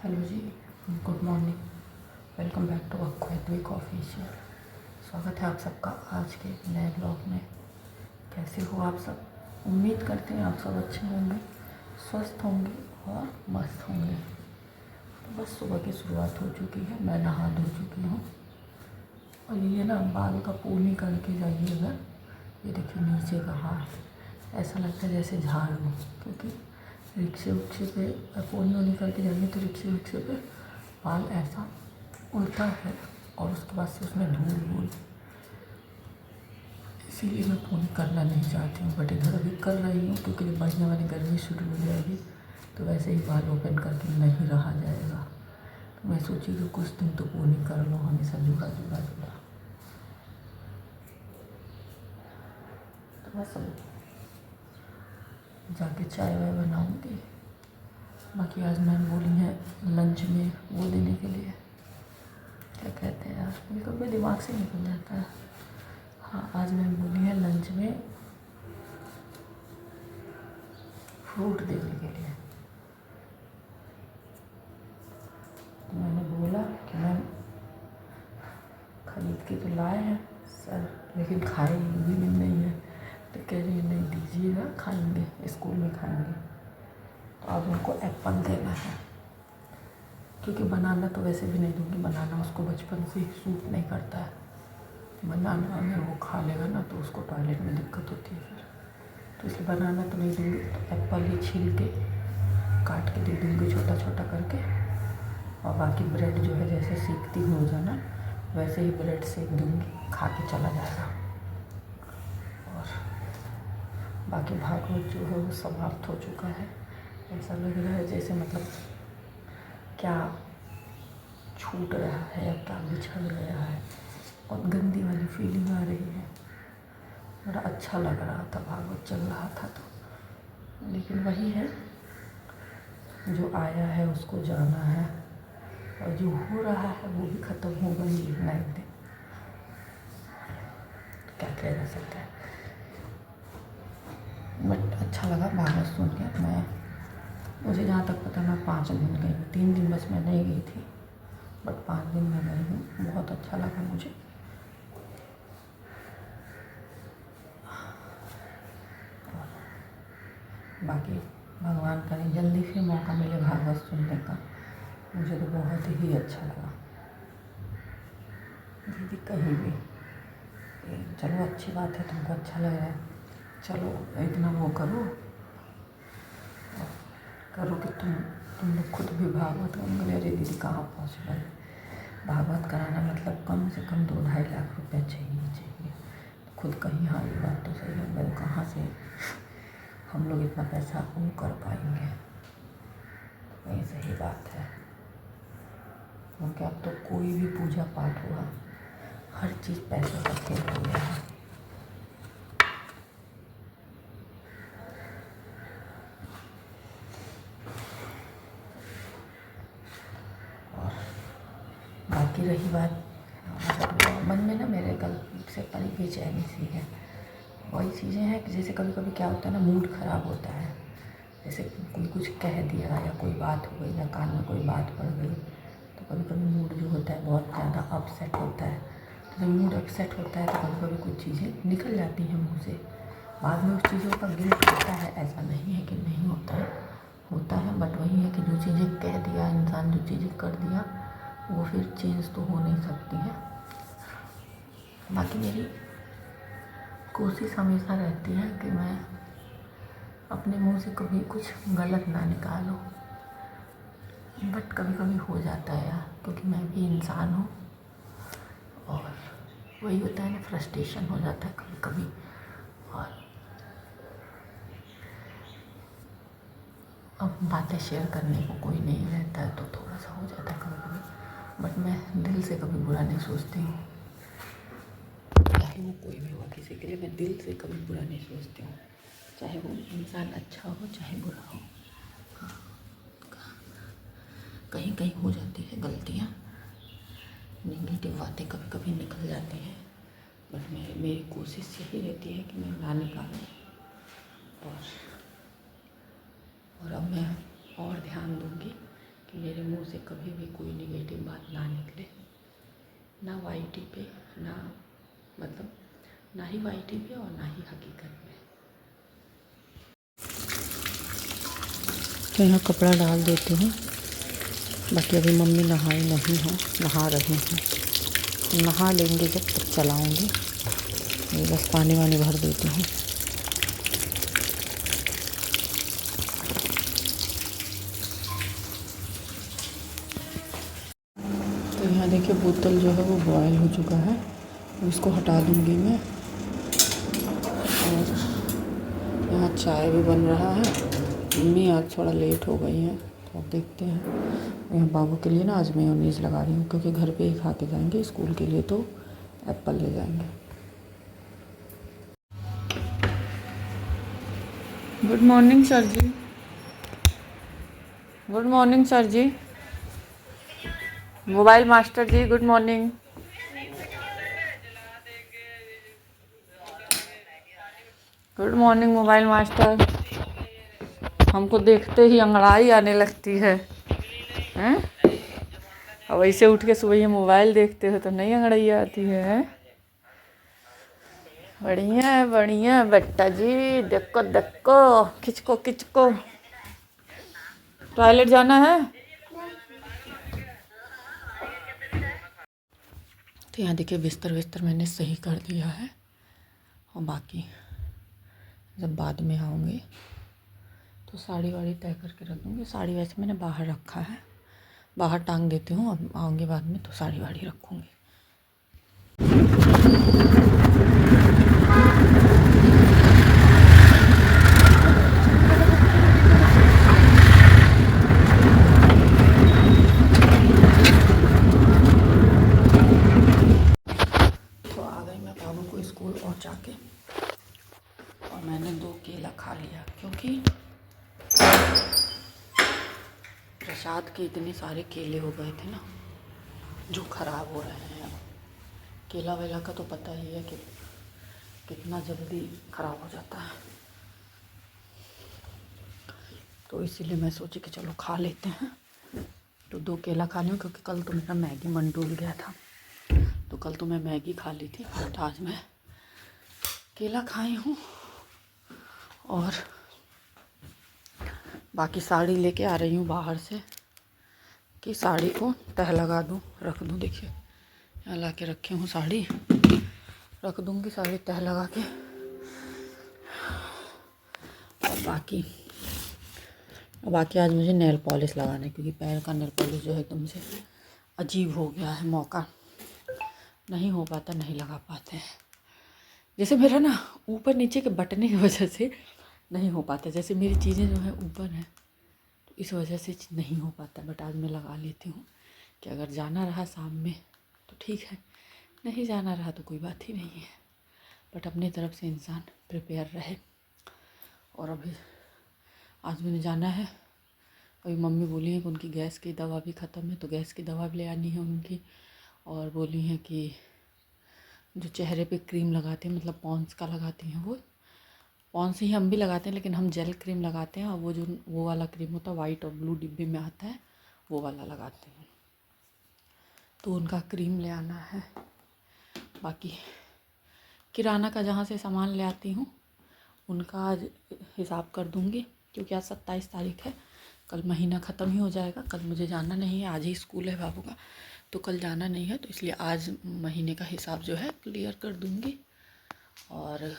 Hello जी, good morning. Welcome back to Aquatic Official. स्वागत है आप सबका आज के नए ब्लॉग में। कैसे हो आप सब? उम्मीद करते हैं आप सब अच्छे होंगे, स्वस्थ होंगे और मस्त होंगे। तो बस सुबह की शुरुआत हो चुकी है, मैं नहा धो चुकी हूँ। और ये ना बाल का पोनी करके जाइएगा। ये देखिए नीचे का हाथ ऐसा लगता है जैसे झाड़ लूँ, क्योंकि रिक्शे उक्शे पे पोनी वोनी करके जाएंगे तो रिक्शे विक्शे पे बाल ऐसा उड़ता है और उसके बाद से उसमें धूल वूल, इसीलिए मैं पोनी करना नहीं चाहती हूँ। बट इधर अभी कर रही हूँ क्योंकि जब बढ़िया वाली गर्मी शुरू हो जाएगी तो वैसे ही बाल ओपन करके नहीं रहा जाएगा। तो मैं सोची कि कुछ दिन तो पोनी कर लो, हमेशा जुड़ा जुड़ा जुड़ा। तो बस अब जाके चाय वाय बनाऊँगी। बाकी आज मैम बोली है लंच में वो देने के लिए, क्या कहते हैं यार, मेरे को भी दिमाग से निकल जाता है। हाँ, आज मैम बोली है लंच में फ्रूट देने के लिए। तो मैंने बोला कि मैम खरीद के तो लाए हैं सर, लेकिन खाए भी नहीं है। तो कह रही है नहीं दीजिएगा, खाएंगे, स्कूल में खाएंगे। तो अब उनको एप्पल देना है, क्योंकि बनाना तो वैसे भी नहीं दूँगी। बनाना उसको बचपन से ही सूट नहीं करता है। बनाना अगर वो खा लेगा ना तो उसको टॉयलेट में दिक्कत होती है फिर। तो इसलिए बनाना तो नहीं दूँगी। तो एप्पल ही छील के काट के दे दूँगी छोटा छोटा करके। और बाकी ब्रेड जो है जैसे सीखती हूँ रोज़ाना वैसे ही ब्रेड सेक दूँगी, खा के चला जाएगा। और बाकी भागवत जो है वो समाप्त हो चुका है। ऐसा लग रहा है जैसे मतलब क्या छूट रहा है या क्या बिछड़ गया है। बहुत गंदी वाली फीलिंग आ रही है। बड़ा अच्छा लग रहा था भागवत चल रहा था तो, लेकिन वही है, जो आया है उसको जाना है और जो हो रहा है वो भी ख़त्म होगा ही एक ना एक दिन। तो क्या किया जा सकता है। बट अच्छा लगा भागवत सुन के। मुझे जहाँ तक पता मैं 5 दिन गई, 3 दिन बस मैं नहीं गई थी, बट 5 दिन मैं गई हूँ। बहुत अच्छा लगा मुझे। बाकी भगवान करे जल्दी फिर मौका मिले भागवत सुनने का। मुझे तो बहुत ही अच्छा लगा। दीदी कहीं भी चलो अच्छी बात है, तुमको अच्छा लग रहा है, चलो इतना वो करो कि तुम लोग खुद भी भागवत करोगे। अरे दीदी कहाँ पॉसिबल है। भागवत कराना मतलब कम से कम 2-2.5 लाख रुपया चाहिए। खुद कहीं, हाँ ये बात तो सही है, मैं कहाँ से हम लोग इतना पैसा वो कर पाएंगे। वही सही बात है, क्योंकि अब तो कोई भी पूजा पाठ हुआ हर चीज़ पैसे का खेल हो गया है। और बाकी रही बात मन में ना मेरे कल से बड़ी बेचैनी सी है। वही चीज़ें हैं कि जैसे कभी कभी क्या होता है ना, मूड ख़राब होता है। जैसे कोई कुछ कह दिया या कोई बात हो गई या कान में कोई बात पड़ गई, तो कभी कभी मूड जो होता है बहुत ज़्यादा अपसेट होता है। तो जब मूड अपसेट होता है तो कभी कभी कुछ चीज़ें निकल जाती हैं मुँह से। बाद में उस चीज़ों का गिल्ट होता है, ऐसा नहीं है कि नहीं होता है। बट वही है कि जो चीज़ें कह दिया इंसान, जो चीज़ें कर दिया, वो फिर चेंज तो हो नहीं सकती है। बाकी मेरी कोशिश हमेशा रहती है कि मैं अपने मुंह से कभी कुछ गलत ना निकालूं। बट कभी कभी हो जाता है यार, क्योंकि मैं भी इंसान हूँ और वही होता है ना, फ्रस्ट्रेशन हो जाता है कभी कभी। और अब बातें शेयर करने को कोई नहीं रहता है तो थोड़ा सा हो जाता है कभी कभी। बट मैं दिल से कभी बुरा नहीं सोचती हूँ, चाहे वो कोई भी हो। किसी के लिए मैं दिल से कभी बुरा नहीं सोचती हूँ, चाहे वो इंसान अच्छा हो चाहे बुरा हो। कहीं कहीं हो जाती है गलतियाँ, नेगेटिव बातें कभी कभी निकल जाती हैं, बट मेरी कोशिश यही रहती है कि मैं ना निकालूं। और अब मैं और ध्यान दूंगी कि मेरे मुंह से कभी भी कोई निगेटिव बात ना निकले, ना वाईटी पे, ना मतलब ना ही वाईटी पे और ना ही हकीकत में। तो यहाँ कपड़ा डाल देती हूँ। बाकी अभी मम्मी नहाई नहीं है, नहा रही हैं। नहा लेंगे जब तक चलाऊँगी। ये बस पानी वानी भर देती हूँ। तो यहाँ देखिए बोतल जो है वो बॉयल हो चुका है, इसको हटा दूँगी मैं। और यहाँ चाय भी बन रहा है। मम्मी आज थोड़ा लेट हो गई हैं, तो अब देखते हैं। यहाँ बाबू के लिए ना आज मेयोनीज़ लगा रही हूँ, क्योंकि घर पे ही खा के जाएंगे, स्कूल के लिए तो एप्पल ले जाएंगे। Good morning sir ji. Good morning sir ji. Mobile master ji, good morning. Good morning mobile master. हमको देखते ही अंगड़ाई आने लगती है, हैं? अब ऐसे उठ के सुबह ये मोबाइल देखते हो तो नहीं अंगड़ाई आती है? बढ़िया बेटा जी। देखो देखो, खिचको खिचको। टॉयलेट जाना है? तो यहाँ देखिए बिस्तर विस्तर मैंने सही कर दिया है, और बाकी जब बाद में आऊँगी तो साड़ी वाड़ी तय करके रख दूँगी। साड़ी वैसे मैंने बाहर रखा है, बाहर टांग देती हूँ। अब आऊँगी बाद में तो साड़ी वाड़ी रखूँगी। तो आ गई मैं बाबू को स्कूल पहुँचा के, और मैंने 2 केला खा लिया, क्योंकि प्रसाद के इतने सारे केले हो गए थे ना जो ख़राब हो रहे हैं। केला वेला का तो पता ही है कि कितना जल्दी ख़राब हो जाता है, तो इसीलिए मैं सोची कि चलो खा लेते हैं। तो 2 केला खा लूँ, क्योंकि कल तो मेरा मैगी मन डूल गया था, तो कल तो मैं मैगी खा ली थी, बट आज मैं केला खाई हूँ। और बाकी साड़ी लेके आ रही हूँ बाहर से, कि साड़ी को तह लगा दूँ, रख दूँ। देखिए यहाँ ला के रखी हूँ साड़ी, रख दूँगी साड़ी तह लगा के। और बाकी आज मुझे नेल पॉलिश लगाना है, क्योंकि पैर का नेल पॉलिश जो है एकदम से अजीब हो गया है। मौका नहीं हो पाता, नहीं लगा पाते हैं। जैसे मेरा ना ऊपर नीचे के बटने की वजह से नहीं हो पाता, जैसे मेरी चीज़ें जो है ऊपर हैं, तो इस वजह से नहीं हो पाता। बट आज मैं लगा लेती हूँ कि अगर जाना रहा शाम में तो ठीक है, नहीं जाना रहा तो कोई बात ही नहीं है। बट अपनी तरफ से इंसान प्रिपेयर रहे। और अभी आज मैंने जाना है, अभी मम्मी बोली है कि उनकी गैस की दवा भी ख़त्म है, तो गैस की दवा भी ले आनी है उनकी। और बोली हैं कि जो चेहरे पे क्रीम लगाते हैं, मतलब पॉन्स का लगाती हैं, वो पॉन्स ही हम भी लगाते हैं, लेकिन हम जेल क्रीम लगाते हैं, और वो जो वो वाला क्रीम होता है वाइट और ब्लू डिब्बे में आता है, वो वाला लगाते हैं। तो उनका क्रीम ले आना है। बाकी किराना का जहाँ से सामान ले आती हूँ उनका आज हिसाब कर दूँगी, क्योंकि आज 27 तारीख है, कल महीना ख़त्म ही हो जाएगा। कल मुझे जाना नहीं है, आज ही स्कूल है बाबू का, तो कल जाना नहीं है, तो इसलिए आज महीने का हिसाब जो है क्लियर कर दूँगी। और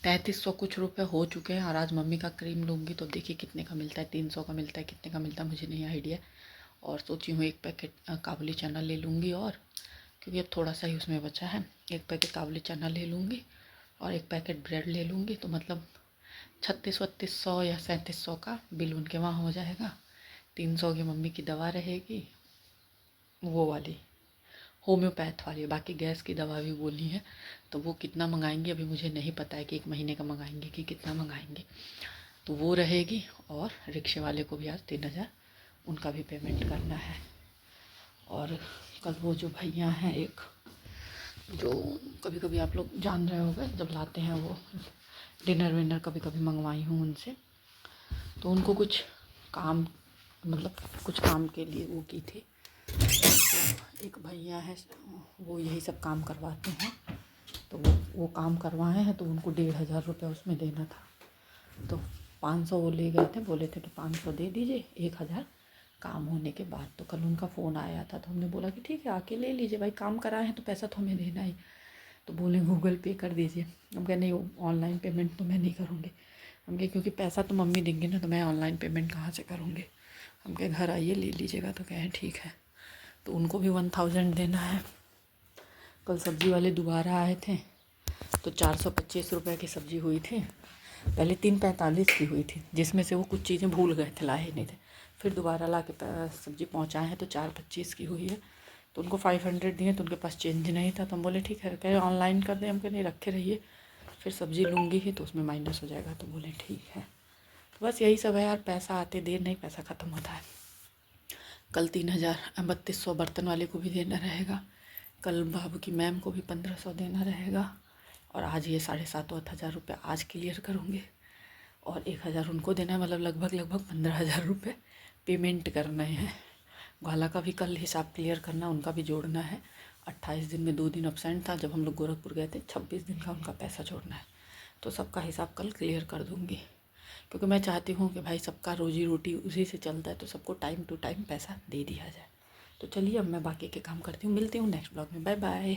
3300 कुछ रुपए हो चुके हैं। और आज मम्मी का क्रीम लूँगी तो देखिए कितने का मिलता है, 300 का मिलता है, कितने का मिलता है मुझे नहीं आइडिया। और सोची हूँ 1 पैकेट काबुली चना ले लूँगी, और क्योंकि अब थोड़ा सा ही उसमें बचा है, 1 पैकेट काबुली चना ले लूँगी और 1 पैकेट ब्रेड ले लूँगी। तो मतलब 3600 या 3700 का बिल उनके वहाँ हो जाएगा। 300 की मम्मी की दवा रहेगी, वो वाली होम्योपैथ वाली। बाकी गैस की दवा भी बोली है, तो वो कितना मंगाएंगे अभी मुझे नहीं पता है, कि 1 महीने का मंगाएंगे कि कितना मंगाएंगे, तो वो रहेगी। और रिक्शे वाले को भी आज 3000 उनका भी पेमेंट करना है। और कल वो जो भैया हैं एक, जो कभी कभी आप लोग जान रहे होंगे, जब लाते हैं वो डिनर विनर, कभी कभी मंगवाई हूँ उनसे, तो उनको कुछ काम मतलब कुछ काम के लिए वो की थी। तो एक भैया है वो यही सब काम करवाते हैं, तो वो काम करवाए हैं, तो उनको 1500 उसमें देना था। तो 500 वो ले गए थे, बोले थे कि 500 दे दीजिए, 1000 काम होने के बाद। तो कल उनका फ़ोन आया था, तो हमने बोला कि ठीक है आके ले लीजिए भाई, काम कराए हैं तो पैसा तो हमें देना ही। तो बोले गूगल पे कर दीजिए। हम कहे नहीं, ऑनलाइन पेमेंट तो मैं नहीं करूँगी। हम कहे क्योंकि पैसा तो मम्मी देंगे ना, तो मैं ऑनलाइन पेमेंट कहाँ से करूँगी। हम कहे घर आइए ले लीजिएगा। तो कहें ठीक है। तो उनको भी 1000 देना है। कल सब्ज़ी वाले दोबारा आए थे, तो 425 रुपये की सब्ज़ी हुई थी। पहले 345 की हुई थी, जिसमें से वो कुछ चीज़ें भूल गए थे, लाए नहीं थे। फिर दोबारा ला के सब्ज़ी पहुँचाए हैं, तो 425 की हुई है। तो उनको 500 दिए, तो उनके पास चेंज नहीं था। तो हम बोले ठीक है, कहे ऑनलाइन कर दें। हम कहे नहीं, रखे रहिए, फिर सब्ज़ी लूँगी ही तो उसमें माइनस हो जाएगा। तो बोले ठीक है। तो बस यही सब है यार, पैसा आते देर नहीं पैसा ख़त्म होता है। कल 3200 बर्तन वाले को भी देना रहेगा। कल बाबू की मैम को भी 1500 देना रहेगा। और आज ये 7,500 रुपये आज क्लियर करूँगी, और 1000 उनको देना है। मतलब लगभग 15,000 रुपये पेमेंट करने हैं। ग्वाला का भी कल हिसाब क्लियर करना, उनका भी जोड़ना है। 28 दिन में 2 दिन अब्सेंट था जब हम लोग गोरखपुर गए थे, 26 दिन का उनका पैसा जोड़ना है। तो सबका हिसाब कल क्लियर कर दूँगी, क्योंकि मैं चाहती हूँ कि भाई सबका रोजी रोटी उसी से चलता है, तो सबको टाइम टू टाइम पैसा दे दिया जाए। तो चलिए अब मैं बाकी के काम करती हूँ, मिलती हूँ नेक्स्ट ब्लॉग में। Bye bye.